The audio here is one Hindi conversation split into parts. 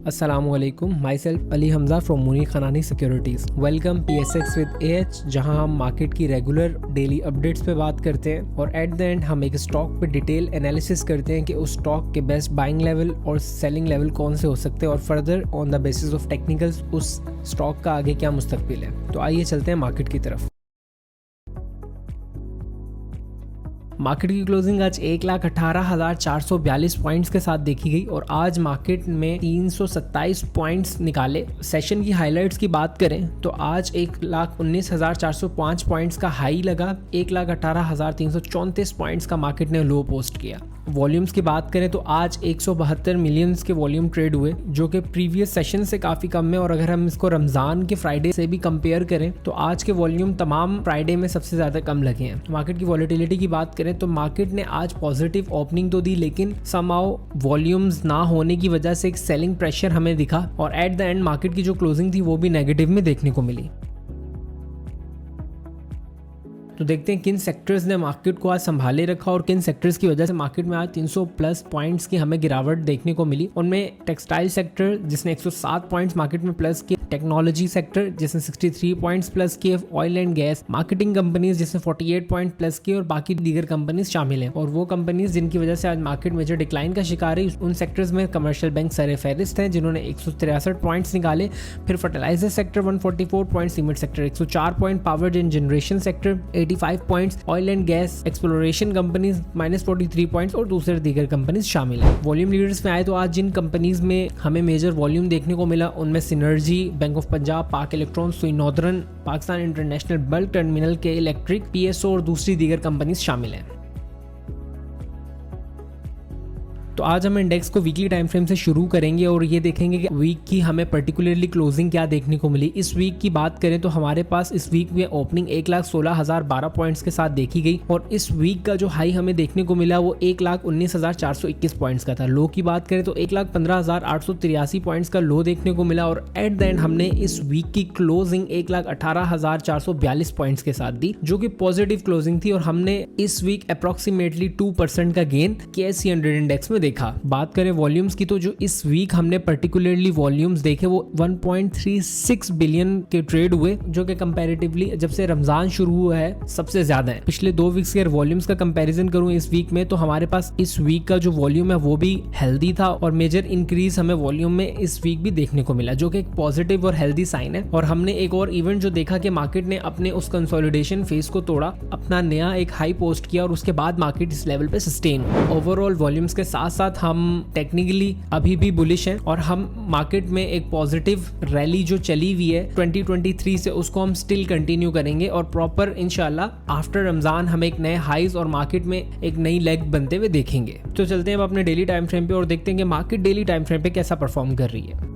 अस्सलामुअलैकुम, my self Ali Hamza from Munir Khanani securities. Welcome PSX with AH, जहां हम मार्केट की रेगुलर डेली अपडेट्स पे बात करते हैं और एट द एंड हम एक स्टॉक पे डिटेल एनालिसिस करते हैं कि उस स्टॉक के बेस्ट बाइंग लेवल और सेलिंग लेवल कौन से हो सकते हैं और further on the basis of technicals उस स्टॉक का आगे क्या मुस्तकबिल है। तो आइए चलते हैं मार्केट की तरफ। मार्केट की क्लोजिंग आज 1,18,442 पॉइंट्स के साथ देखी गई और आज मार्केट में 327 पॉइंट्स निकाले। सेशन की हाइलाइट्स की बात करें तो आज 1,19,405 पॉइंट्स का हाई लगा, 1,18,334 पॉइंट्स का मार्केट ने लो पोस्ट किया। वॉल्यूम्स की बात करें तो आज 172 मिलियंस के वॉल्यूम ट्रेड हुए, जो कि प्रीवियस सेशन से काफ़ी कम है। और अगर हम इसको रमज़ान के फ्राइडे से भी कंपेयर करें तो आज के वॉल्यूम तमाम फ्राइडे में सबसे ज़्यादा कम लगे हैं। मार्केट की वॉलेटिलिटी की बात करें तो मार्केट ने आज पॉजिटिव ओपनिंग तो दी, लेकिन समहाउ वॉल्यूम्स ना होने की वजह से एक सेलिंग प्रेशर हमें दिखा और एट द एंड मार्केट की जो क्लोजिंग थी वो भी नेगेटिव में देखने को मिली। तो देखते हैं किन सेक्टर्स ने मार्केट को आज संभाले रखा और किन सेक्टर्स की वजह से मार्केट में आज 300 प्लस पॉइंट्स की हमें गिरावट देखने को मिली। उनमें टेक्सटाइल सेक्टर जिसने 107 पॉइंट्स मार्केट में प्लस किए, टेक्नोलॉजी सेक्टर जिसने 63 पॉइंट्स प्लस किए, oil and gas, marketing companies जिसने 48 पॉइंट प्लस किए और बाकी दीगर कंपनीज शामिल हैं। और वो कंपनीज जिनकी वजह से आज मार्केट मेजर डिक्लाइन का शिकार है, उन सेक्टर्स में कमर्शियल बैंक सरफहरिस्त हैं जिन्होंने 163 पॉइंट्स निकाले। फिर fertilizer sector 144 point, cement sector 104 point, power generation sector 85 points, oil and gas exploration companies -43 points और दूसरे दीगर कंपनीज शामिल हैं। वॉल्यूम लीडर्स में आए तो आज जिन कंपनीज में हमें मेजर वॉल्यूम देखने को मिला उनमें सिनर्जी, बैंक ऑफ पंजाब, पाक इलेक्ट्रॉनिक्स, सुई northern, Pakistan international bulk terminal के इलेक्ट्रिक, PSO और दूसरी दीगर कंपनीज शामिल हैं। तो आज हम इंडेक्स को वीकली टाइम फ्रेम से शुरू करेंगे और ये देखेंगे कि वीक की हमें पर्टिकुलरली क्लोजिंग क्या देखने को मिली। इस वीक की बात करें तो हमारे पास इस वीक में ओपनिंग 1,16,012 पॉइंट्स के साथ देखी गई और इस वीक का जो हाई हमें देखने को मिला वो 1,19,421 पॉइंट्स का था। लो की बात करें तो 1,15,883 पॉइंट्स का लो देखने को मिला और एट द एंड हमने इस वीक की क्लोजिंग 1,18,442 पॉइंट्स के साथ दी, जो कि पॉजिटिव क्लोजिंग थी। और हमने इस वीक अप्रोक्सीमेटली 2% का गेन KSE 100 इंडेक्स में देखा। बात करें वॉल्यूम्स की तो जो इस वीक हमने पर्टिकुलरली वॉल्यूम्स देखे वो 1.36 बिलियन के ट्रेड हुए, जो कि कंपैरेटिवली जब से रमजान शुरू हुआ है सबसे ज्यादा है। पिछले 2 वीक्स के वॉल्यूम्स का कंपैरिजन करूं इस वीक में तो हमारे पास इस वीक का जो वॉल्यूम है वो भी हेल्दी था और मेजर इंक्रीज हमें वॉल्यूम में इस वीक भी देखने को मिला, जो कि एक पॉजिटिव और हेल्दी साइन है। और हमने एक और इवेंट जो देखा कि मार्केट ने अपने उस कंसोलिडेशन फेज को तोड़ा, अपना नया एक हाई पोस्ट किया और उसके बाद मार्केट इस लेवल पे सस्टेन हुआ। ओवरऑल वॉल्यूम्स के साथ साथ हम टेक्निकली अभी भी बुलिश हैं और हम मार्केट में एक पॉजिटिव रैली जो चली हुई है 2023 से उसको हम स्टिल कंटिन्यू करेंगे और प्रॉपर इंशाल्लाह आफ्टर रमजान हम एक नए हाईज और मार्केट में एक नई लेग बनते हुए देखेंगे। तो चलते हैं अब अपने डेली टाइम फ्रेम पे और देखते हैं कि मार्केट डेली टाइम फ्रेम पे कैसा परफॉर्म कर रही है।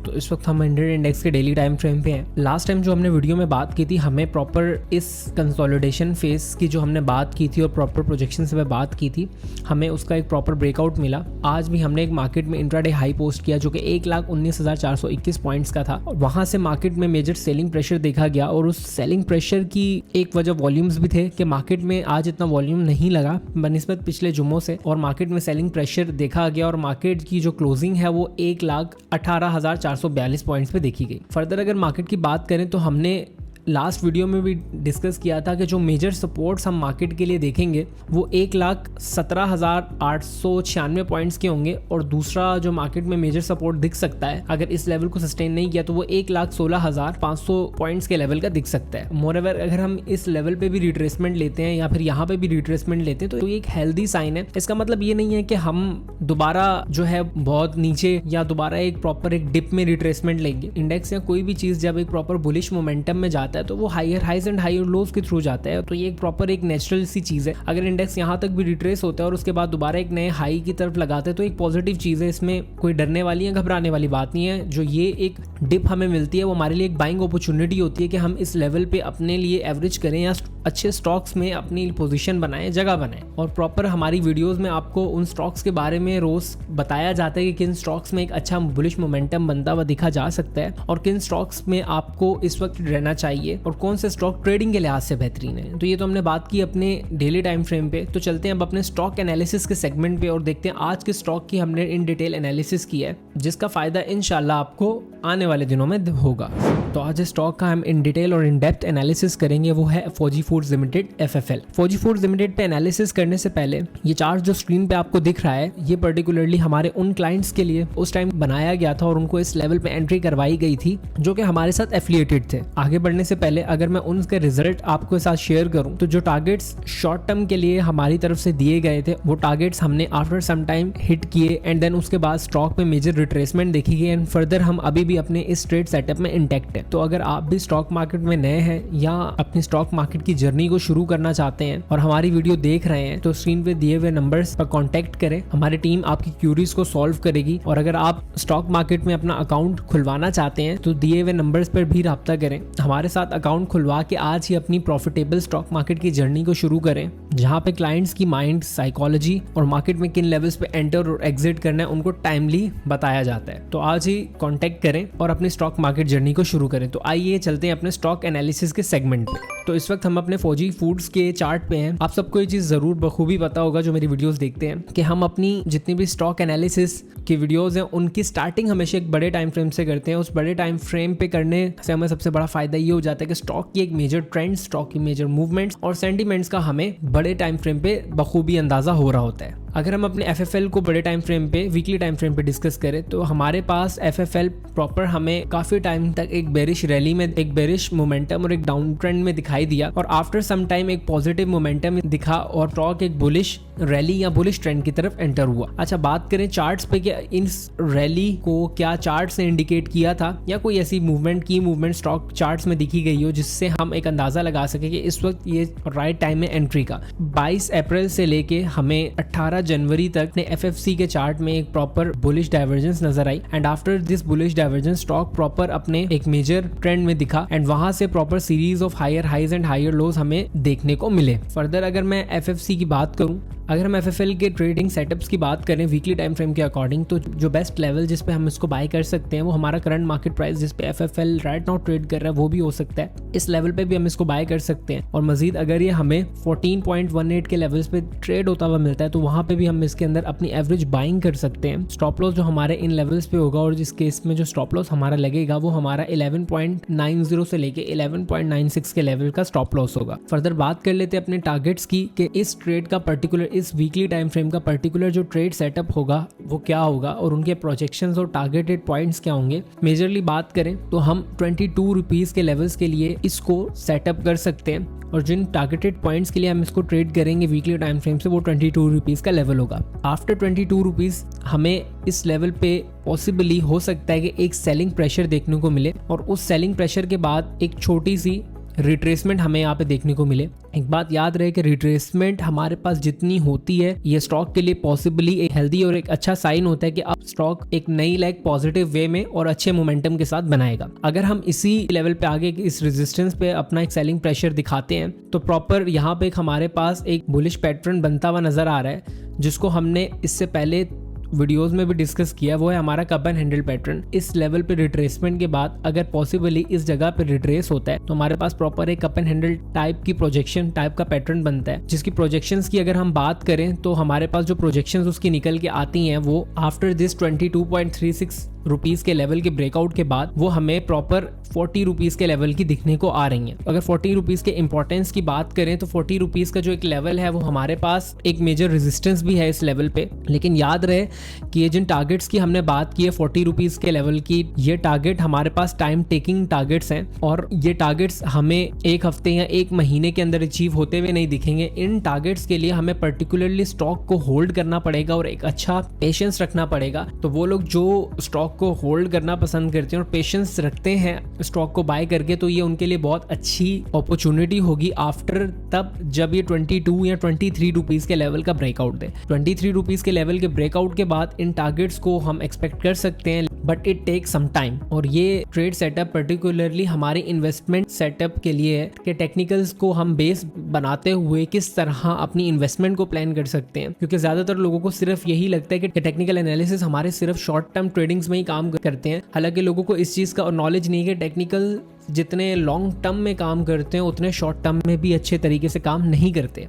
तो इस वक्त हम 100 इंडेक्स के डेली टाइम फ्रेम पे हैं। लास्ट टाइम जो हमने वीडियो में बात की थी, हमें प्रॉपर इस कंसोलिडेशन फेज की जो हमने बात की थी और प्रॉपर प्रोजेक्शन से बात की थी, हमें उसका एक प्रॉपर ब्रेकआउट मिला। आज भी हमने एक मार्केट में इंट्राडे हाई पोस्ट किया जो कि 1,19,421 पॉइंट्स का था और वहां से मार्केट में मेजर सेलिंग प्रेशर देखा गया और उस सेलिंग प्रेशर की एक वजह वॉल्यूम्स भी थे कि मार्केट में आज इतना वॉल्यूम नहीं लगा बनिस्बत पिछले जुम्मों से और मार्केट में सेलिंग प्रेशर देखा गया और मार्केट की जो क्लोजिंग है वो 1,18,442 पॉइंट्स पे देखी गई। फर्दर अगर मार्केट की बात करें तो हमने लास्ट वीडियो में भी डिस्कस किया था कि जो मेजर सपोर्ट्स हम मार्केट के लिए देखेंगे वो 1,17,896 पॉइंट्स के होंगे और दूसरा जो मार्केट में मेजर सपोर्ट दिख सकता है अगर इस लेवल को सस्टेन नहीं किया तो वो 1,16,500 पॉइंट्स के लेवल का दिख सकता है। मोreover अगर हम इस लेवल पे भी रिट्रेसमेंट लेते हैं या फिर यहाँ पे भी रिट्रेसमेंट लेते हैं तो ये एक हेल्दी साइन है। इसका मतलब ये नहीं है कि हम दोबारा जो है बहुत नीचे या दोबारा एक प्रॉपर एक डिप में रिट्रेसमेंट लेंगे। इंडेक्स या कोई भी चीज जब एक प्रॉपर बुलिश मोमेंटम में जाता है तो वो higher highs and higher lows के थ्रू जाता है, तो ये एक प्रॉपर एक नेचुरल सी चीज है। अगर इंडेक्स यहाँ तक भी रिट्रेस होता है और उसके बाद दोबारा एक नए हाई की तरफ लगाते हैं तो एक पॉजिटिव चीज है, इसमें कोई डरने वाली या घबराने वाली बात नहीं है। जो ये एक डिप हमें मिलती है वो हमारे लिए एक बाइंग अपॉर्चुनिटी होती है कि हम इस लेवल पे अपने लिए एवरेज करें या अच्छे स्टॉक्स में अपनी पोजीशन बनाएं, जगह बनाएं। और प्रॉपर हमारी वीडियोस में आपको उन स्टॉक्स के बारे में रोज बताया जाता है कि किन स्टॉक्स में एक अच्छा बुलिश मोमेंटम बनता हुआ दिखा जा सकता है और किन स्टॉक्स में आपको इस वक्त रहना चाहिए चाहिए और कौन से स्टॉक ट्रेडिंग के लिहाज से बेहतरीन है। तो ये तो हमने बात की अपने डेली टाइम फ्रेम पे। तो चलते हैं अब अपने स्टॉक एनालिसिस के सेगमेंट पे और देखते हैं आज के स्टॉक की हमने इन डिटेल एनालिसिस किया है, जिसका फायदा इंशाल्लाह आपको आने वाले दिनों में होगा। तो आज स्टॉक का हम इन डिटेल और इन डेप्थ एनालिसिस करेंगे, वो है फौजी फूड्स लिमिटेड FFL। फौजी फूड्स लिमिटेड पे एनालिसिस करने से पहले ये चार्ट जो स्क्रीन पे आपको दिख रहा है, ये पर्टिकुलरली हमारे उन क्लाइंट्स के लिए उस टाइम बनाया गया था और उनको इस लेवल पे एंट्री करवाई गई थी जो कि हमारे साथ एफिलिएटेड थे। आगे बढ़ने से पहले अगर मैं उनके रिजल्ट आपके साथ शेयर करूं तो जो टारगेट्स शॉर्ट टर्म के लिए हमारी तरफ से दिए गए थे वो टारगेट्स हमने आफ्टर सम टाइम हिट किए एंड देन उसके बाद स्टॉक में मेजर रिट्रेसमेंट देखी गई एंड फर्दर हम अभी भी अपने इस ट्रेड सेटअप में इंटैक्ट है। तो अगर आप भी स्टॉक मार्केट में नए हैं या अपनी स्टॉक मार्केट की जर्नी को शुरू करना चाहते हैं और हमारी वीडियो देख रहे हैं तो स्क्रीन पे दिए हुए नंबर्स पर कांटेक्ट करें, हमारी टीम आपकी क्यूरीज को सॉल्व करेगी। और अगर आप स्टॉक मार्केट में अपना अकाउंट खुलवाना चाहते हैं तो दिए हुए नंबर्स पर भी राब्ता करें। हमारे साथ अकाउंट खुलवा के आज ही अपनी प्रॉफिटेबल स्टॉक मार्केट की जर्नी को शुरू करें, जहां पे क्लाइंट्स की माइंड, साइकोलॉजी और मार्केट में किन लेवल्स पे एंटर और एग्जिट करना है उनको टाइमली बताया जाता है। तो आज ही कांटेक्ट करें और अपनी स्टॉक मार्केट जर्नी को शुरू करें। तो आइए चलते हैं अपने स्टॉक एनालिसिस के सेगमेंट पे। तो इस वक्त हम अपने फौजी फूड्स के चार्ट पे हैं। आप सबको ये चीज जरूर बखूबी पता होगा जो मेरी वीडियोस देखते हैं कि हम अपनी जितनी भी स्टॉक एनालिसिस की वीडियोस हैं उनकी स्टार्टिंग हमेशा एक बड़े टाइम फ्रेम से करते हैं। उस बड़े टाइम फ्रेम पे करने से हमें सबसे बड़ा फायदा ये हो जाता है कि स्टॉक की एक मेजर ट्रेंड, स्टॉक की मेजर मूवमेंट्स और सेंटिमेंट्स का हमें बड़े टाइम फ्रेम पे बखूबी अंदाजा हो रहा होता है। अगर हम अपने FFL को बड़े टाइम फ्रेम पे, वीकली टाइम फ्रेम पे डिस्कस करें तो हमारे पास FFL प्रॉपर हमें काफी टाइम तक एक बेरिश रैली में, एक बेरिश मोमेंटम और एक डाउन ट्रेंड में दिखाई दिया और आफ्टर सम टाइम एक पॉजिटिव मोमेंटम दिखा और स्टॉक एक बुलिश रैली या बुलिश ट्रेंड की तरफ एंटर हुआ। अच्छा, बात करें चार्ट्स पे, क्या इस रैली को क्या चार्ट्स ने इंडिकेट किया था या कोई ऐसी की मूवमेंट स्टॉक चार्ट्स में दिखी गई हो जिससे हम एक अंदाजा लगा सके कि इस वक्त ये राइट टाइम है एंट्री का। 22 अप्रैल से लेके हमें 18 जनवरी तक ने FFC के चार्ट में एक प्रॉपर बुलिश डाइवर्जेंस नजर आई and after this bullish divergence stock proper अपने एक मेजर ट्रेंड में दिखा एंड वहां से proper series of higher highs and higher lows हमें देखने को मिले। फर्दर अगर मैं FFC की बात करूं, अगर हम FFL के ट्रेडिंग सेटअप्स की बात करें वीकली टाइम फ्रेम के अकॉर्डिंग, तो जो बेस्ट लेवल जिस पे हम इसको बाय कर सकते हैं वो हमारा करंट मार्केट प्राइस जिस पे FFL राइट नाउ ट्रेड कर रहा है वो भी हो सकता है। इस लेवल पे भी हम इसको बाय कर सकते हैं और मजीद अगर ये हमें 14.18 के लेवल्स पे ट्रेड होता हुआ मिलता है तो वहां पे भी हम इसके अंदर अपनी एवरेज बाइंग कर सकते हैं। स्टॉप लॉस जो हमारे इन लेवल्स पे होगा और जिस केस में जो स्टॉप लॉस हमारा लगेगा वो हमारा 11.90 से लेके 11.96 के लेवल का स्टॉप लॉस होगा। फर्दर बात कर लेते हैं अपने टारगेट्स की कि इस ट्रेड का पर्टिकुलर, इस वीकली टाइम फ्रेम का पर्टिकुलर जो ट्रेड सेटअप होगा वो क्या होगा और उनके प्रोजेक्शंस और टारगेटेड पॉइंट्स क्या होंगे। मेजरली बात करें तो हम 22 रुपीज के लेवल्स के लिए इसको सेटअप कर सकते हैं और जिन टारगेटेड पॉइंट्स के लिए हम इसको ट्रेड करेंगे वीकली टाइम फ्रेम से वो 22 रुपीज का लेवल होगा। आफ्टर 22 रुपीज हमें इस लेवल पे पॉसिबली हो सकता है कि एक सेलिंग प्रेशर देखने को मिले और उस सेलिंग प्रेशर के बाद एक छोटी सी रिट्रेसमेंट हमें यहाँ पे देखने को मिले। एक बात याद रहे कि रिट्रेसमेंट हमारे पास जितनी होती है ये स्टॉक के लिए पॉसिबली एक हेल्दी और एक अच्छा साइन होता है कि अब स्टॉक एक नई लेग पॉजिटिव वे में और अच्छे मोमेंटम के साथ बनाएगा। अगर हम इसी लेवल पे आगे इस रेजिस्टेंस पे अपना एक सेलिंग प्रेशर दिखाते हैं तो प्रॉपर यहाँ पे हमारे पास एक बुलिश पैटर्न बनता हुआ नजर आ रहा है, जिसको हमने इससे पहले वीडियोस में भी डिस्कस किया, वो है हमारा कप एंड हैंडल पैटर्न। इस लेवल पे रिट्रेसमेंट के बाद अगर पॉसिबली इस जगह पे रिट्रेस होता है तो हमारे पास प्रॉपर एक कप एंड हैंडल टाइप की प्रोजेक्शन टाइप का पैटर्न बनता है, जिसकी प्रोजेक्शंस की अगर हम बात करें तो हमारे पास जो प्रोजेक्शंस उसकी निकल के आती हैं वो आफ्टर दिस 22.36 रुपीज के लेवल के ब्रेकआउट के बाद वो हमें प्रॉपर 40 रुपीज के लेवल की दिखने को आ रही हैं। अगर 40 रुपीज के इंपॉर्टेंस की बात करें तो 40 रुपीज का जो एक लेवल है वो हमारे पास एक मेजर रेजिस्टेंस भी है इस लेवल पे। लेकिन याद रहे कि ये जिन टारगेट्स की हमने बात की है 40 रुपीज के लेवल की, ये टारगेट हमारे पास टाइम टेकिंग टारगेट्स हैं और ये टारगेट्स हमें एक हफ्ते या एक महीने के अंदर अचीव होते हुए नहीं दिखेंगे। इन टारगेट्स के लिए हमें पर्टिकुलरली स्टॉक को होल्ड करना पड़ेगा और एक अच्छा पेशेंस रखना पड़ेगा। तो वो लोग जो स्टॉक को होल्ड करना पसंद करते हैं और पेशेंस रखते हैं स्टॉक को बाय करके, तो ये उनके लिए बहुत अच्छी अपॉर्चुनिटी होगी आफ्टर तब जब ये 22 या 23 रुपीज के लेवल का ब्रेकआउट दे। 23 रुपीज के लेवल के ब्रेकआउट के बाद इन टारगेट्स को हम एक्सपेक्ट कर सकते हैं but it take some time. और ये ट्रेड सेटअप पर्टिकुलरली हमारे इन्वेस्टमेंट सेटअप के लिए है कि टेक्निकल्स को हम बेस बनाते हुए किस तरह अपनी इन्वेस्टमेंट को प्लान कर सकते हैं, क्योंकि ज़्यादातर लोगों को सिर्फ यही लगता है कि टेक्निकल एनालिसिस हमारे सिर्फ शॉर्ट टर्म ट्रेडिंग्स में ही काम करते हैं। हालांकि लोगों को इस चीज़ का नॉलेज नहीं है कि टेक्निकल जितने लॉन्ग टर्म में काम करते हैं उतने शॉर्ट टर्म में भी अच्छे तरीके से काम नहीं करते।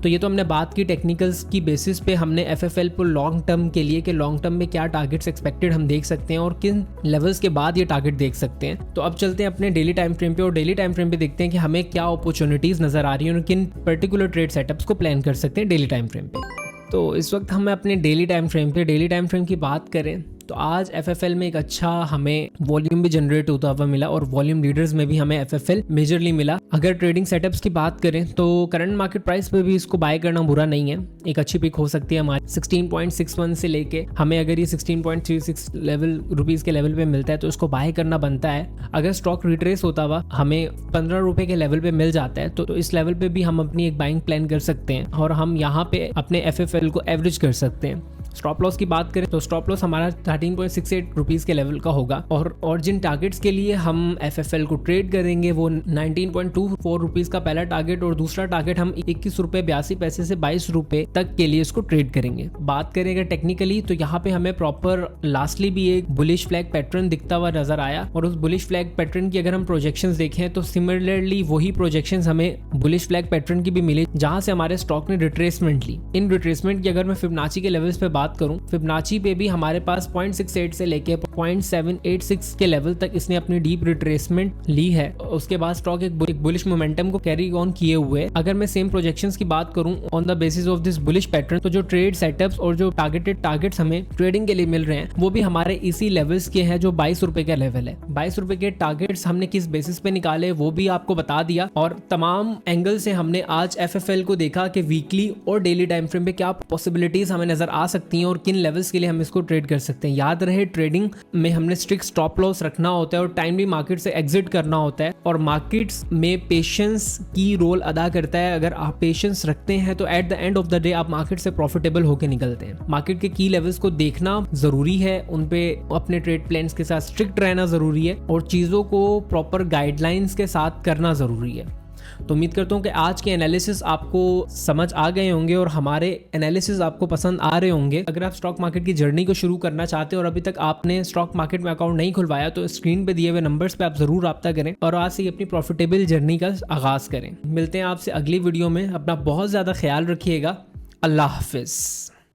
तो ये तो हमने बात की टेक्निकल्स की बेसिस पे, हमने एफएफएल पर लॉन्ग टर्म के लिए कि लॉन्ग टर्म में क्या टारगेट्स एक्सपेक्टेड हम देख सकते हैं और किन लेवल्स के बाद ये टारगेट देख सकते हैं। तो अब चलते हैं अपने डेली टाइम फ्रेम पे और डेली टाइम फ्रेम पे देखते हैं कि हमें क्या अपॉर्चुनिटीज़ नज़र आ रही हैं और किन पर्टिकुलर ट्रेड सेटअप्स को प्लान कर सकते हैं डेली टाइम फ्रेम पे। तो इस वक्त हम अपने डेली टाइम फ्रेम की बात करें तो आज एफएफएल में एक अच्छा हमें वॉल्यूम भी जनरेट होता हुआ मिला और वॉल्यूम लीडर्स में भी हमें एफएफएल मेजरली मिला। अगर ट्रेडिंग सेटअप्स की बात करें तो करंट मार्केट प्राइस पे भी इसको बाय करना बुरा नहीं है, एक अच्छी पिक हो सकती है हमारी 16.61 से लेके हमें अगर ये 16.36 लेवल रुपीज़ के लेवल पे मिलता है तो इसको बाय करना बनता है। अगर स्टॉक रिट्रेस होता हुआ हमें 15 रुपये के लेवल पे मिल जाता है तो इस लेवल पे भी हम अपनी एक बाइंग प्लान कर सकते हैं और हम यहाँ पे अपने एफएफएल को एवरेज कर सकते हैं। स्टॉप लॉस की बात करें तो स्टॉप लॉस हमारा 13.68 रुपीज़ के लेवल का होगा और जिन टारगेट्स के लिए हम एफएफएल को ट्रेड करेंगे वो 19.24 रुपीज़ का पहला टारगेट और दूसरा टारगेट हम 21 रुपये 82 पैसे से 22 रुपये तक के लिए इसको ट्रेड करेंगे। बात करेंगे टेक्निकली तो यहाँ पे हमें प्रॉपर लास्टली भी एक बुलिश फ्लैग पैटर्न दिखता हुआ नजर आया और उस बुलिश फ्लैग पैटर्न की अगर हम प्रोजेक्शंस देखें तो सिमिलरली वही प्रोजेक्शंस हमें बुलिश फ्लैग पैटर्न की भी मिली जहां से हमारे स्टॉक ने रिट्रेसमेंट ली। इन रिट्रेसमेंट की अगर मैं फिबोनाची के लेवल्स पे बात करूं, फिबोनाची पे भी हमारे पास 0.68 से लेके 0.786 के लेवल तक इसने अपनी डीप रिट्रेसमेंट ली है। उसके बाद स्टॉक एक बुलिश मोमेंटम को कैरी ऑन किए हुए। अगर मैं सेम प्रोजेक्शंस की बात करूं on the basis of this bullish pattern तो जो ट्रेड सेटअप्स और जो टारगेट्स हमें ट्रेडिंग के लिए मिल रहे हैं वो भी हमारे इसी लेवल्स के हैं जो 22 रुपए का लेवल है। 22 रुपए के टारगेट्स हमने किस बेसिस पे निकाले वो भी आपको बता दिया और तमाम एंगल से हमने आज एफएफएल को देखा कि वीकली और डेली टाइम फ्रेम पे क्या पॉसिबिलिटीज हमें नजर आ सकती हैं और किन लेवल्स के लिए हम इसको ट्रेड कर सकते हैं। याद रहे ट्रेडिंग में हमने स्ट्रिक्ट स्टॉप लॉस रखना होता है और टाइमली मार्केट से एग्जिट करना होता है और मार्केट्स में पेशेंस की रोल अदा करता है। अगर आप पेशेंस रखते हैं तो at the end of the day आप मार्केट से प्रॉफिटेबल होकर निकलते हैं। मार्केट के की लेवल्स को देखना जरूरी है, उन पे अपने ट्रेड प्लान्स के साथ स्ट्रिक्ट रहना जरूरी है और चीजों को प्रॉपर गाइडलाइंस के साथ करना जरूरी है। तो उम्मीद करता हूँ कि आज के एनालिसिस आपको समझ आ गए होंगे और हमारे एनालिसिस आपको पसंद आ रहे होंगे। अगर आप स्टॉक मार्केट की जर्नी को शुरू करना चाहते हो और अभी तक आपने स्टॉक मार्केट में अकाउंट नहीं खुलवाया तो स्क्रीन पे दिए हुए नंबर्स पे आप जरूर रब्ता करें और आज से अपनी प्रॉफिटेबल जर्नी का आगाज करें। मिलते हैं आपसे अगली वीडियो में, अपना बहुत ज़्यादा ख्याल रखिएगा। अल्लाह हाफिज़।